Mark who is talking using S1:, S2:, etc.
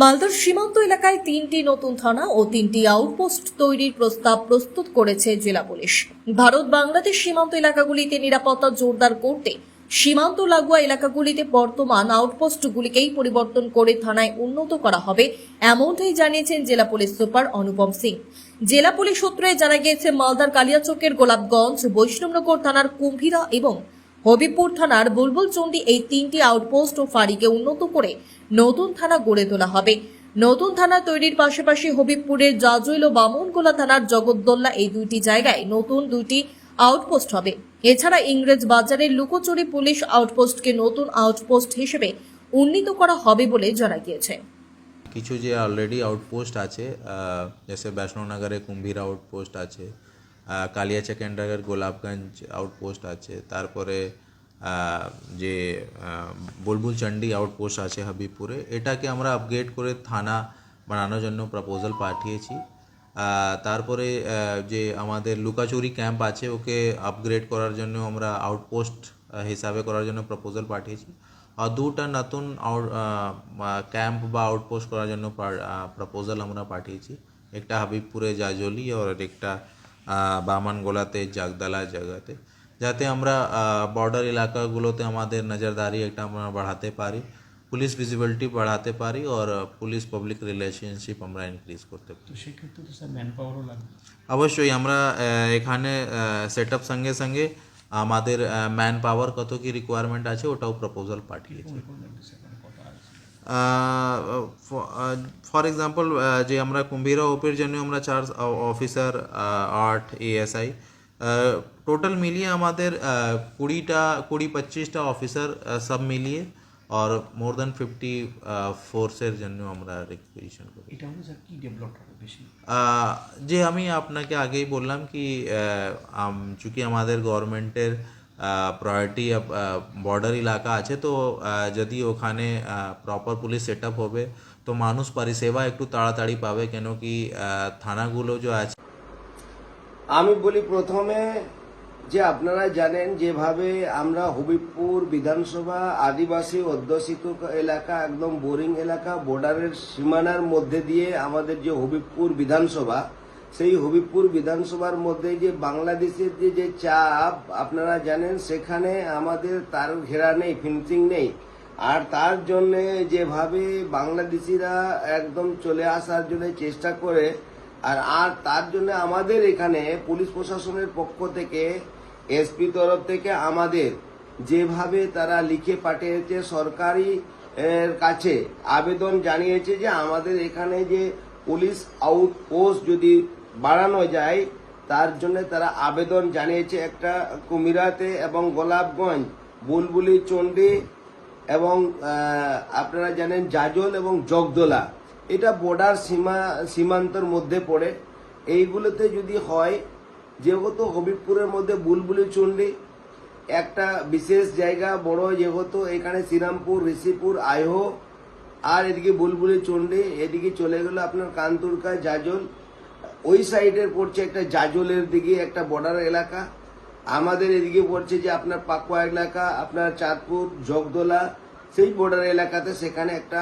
S1: মালদার সীমান্ত এলাকায় 3টি নতুন থানা ও 3টি আউটপোস্ট তৈরির প্রস্তাব প্রস্তুত করেছে জেলা পুলিশ। ভারত বাংলাদেশ সীমান্ত এলাকাগুলিতে নিরাপত্তা জোরদার করতে সীমান্ত লাগোয়া এলাকাগুলিতে বর্তমান আউটপোস্টগুলিকেই পরিবর্তন করে থানায় উন্নত করা হবে, এমনটাই জানিয়েছেন জেলা পুলিশ সুপার অনুপম সিং। জেলা পুলিশ সূত্রে জানা গিয়েছে, মালদার কালিয়াচকের গোলাপগঞ্জ, বৈষ্ণবনগর থানার কুম্ভীরা এবং হবিবপুর থানার বুলবুলচন্ডী এই 3টি আউটপোস্ট ও ফাঁড়িকে উন্নত করে নতুন থানা গড়ে তোলা হবে। নতুন থানা তৈরির পাশাপাশি হবিবপুরের জাজইল ও বামনগোলা থানার জগদ্দোল্লা এই 2টি জায়গায় নতুন 2টি আউটপোস্ট হবে। এছাড়া ইংরেজ বাজারের লুকোচুরি পুলিশ আউটপোস্টকে নতুন আউটপোস্ট হিসেবে উন্নীত করা হবে বলে জানা গিয়েছে।
S2: কিছু যে অলরেডি আউটপোস্ট আছে, जैसे বৈষ্ণবনগরে কুম্ভীরা আউটপোস্ট আছে, কালিয়াচক এন্ডারের গোলাপগঞ্জ আউটপোস্ট আছে, তারপরে যে বুলবুলচন্ডী আউটপোস্ট আছে হাবিবপুরে, এটাকে আমরা আপগ্রেড করে থানা বানানোর জন্য প্রপোজাল পাঠিয়েছি। তারপরে যে আমাদের লুকাচুরি ক্যাম্প আছে ওকে আপগ্রেড করার জন্য আমরা আউটপোস্ট হিসাবে করার জন্য প্রপোজাল পাঠিয়েছি। আর 2টা নতুন ক্যাম্প বা আউটপোস্ট করার জন্য প্রপোজাল আমরা পাঠিয়েছি। একটা হাবিবপুরে জাজলি আর একটা বামনগোলাতে জাগদালা জায়গাতে, যাতে আমরা বর্ডার এলাকাগুলোতে আমাদের নজরদারি একটা আমরা বাড়াতে পারি, পুলিশ ভিজিবিলিটি বাড়াতে পারি আর পুলিশ পাবলিক রিলেশনশিপ আমরা ইনক্রিজ করতে পারি।
S3: তো সেক্ষেত্রে তো স্যার ম্যান পাওয়ারও লাগবে।
S2: অবশ্যই আমরা এখানে সেট আপ সঙ্গে সঙ্গে আমাদের ম্যান পাওয়ার কত কি রিকোয়ারমেন্ট আছে ওটাও প্রপোজাল পাঠিয়েছি। ফর এক্সাম্পল যে আমরা কুম্ভীরা ওপের জন্য আমরা 4 অফিসার, 8 ASI, টোটাল মিলিয়ে আমাদের 20-25টা অফিসার সব মিলিয়ে আর মোর দ্যান 50 ফোর্সের জন্য আমরা রিকোয়েশন করি।
S3: এটা হলে স্যার কি ডেভেলপ হবে বেশি?
S2: যে আমি আপনাকে আগেই বললাম কি চूँकि আমাদের গভর্নমেন্টের প্রায়োরিটি বর্ডার এলাকা আছে, তো যদি ওখানে প্রপার পুলিশ সেট আপ হবে তো মানুষ পরিষেবা একটু তাড়াতাড়ি পাবে, কেন কি থানাগুলো যে আছে।
S4: আমি বলি প্রথমে যে আপনারা জানেন যেভাবে আমরা হবিবপুর বিধানসভা আদিবাসী অধ্যুষিত এলাকা, একদম বোরিং এলাকা, বর্ডারের সীমানার মধ্যে দিয়ে আমাদের যে হবিবপুর বিধানসভা, সেই হবিবপুর বিধানসভার মধ্যে যে বাংলাদেশের যে চাপ আপনারা জানেন, সেখানে আমাদের তার ঘেরা নেই, ফেন্সিং নেই। আর তার জন্য যেভাবে বাংলাদেশিরা একদম চলে আসার জন্য চেষ্টা করে, আর তার জন্য আমাদের এখানে পুলিশ প্রশাসনের পক্ষ থেকে, এসপি তরফ থেকে আমাদের যেভাবে তারা লিখে পাঠিয়েছে সরকারি কাছে, আবেদন জানিয়েছে যে আমাদের এখানে যে পুলিশ আউটপোস্ট যদি বাড়ানো যায়, তার জন্য তারা আবেদন জানিয়েছে। একটা কুমিরাতে এবং গোলাপগঞ্জ, বুলবুলচন্ডী এবং আপনারা জানেন জাজল এবং জগদোলা, এটা বর্ডার সীমান্তর মধ্যে পড়ে। এইগুলোতে যদি হয়, যেহেতু হবিবপুরের মধ্যে বুলবুলচন্ডী একটা বিশেষ জায়গা বড়, যেহেতু এখানে শ্রীরামপুর, ঋষিপুর, আইহো, আর এদিকে বুলবুলচন্ডী, এদিকে চলে গেল আপনার কান্তুরকা, জাজল, ওই সাইডের পড়ছে একটা জাজলের দিকে একটা বর্ডার এলাকা। আমাদের এদিকে পড়ছে যে আপনার পাকুয়া এলাকা, আপনার চাঁদপুর, জগদোলা, সেই বর্ডার এলাকাতে সেখানে একটা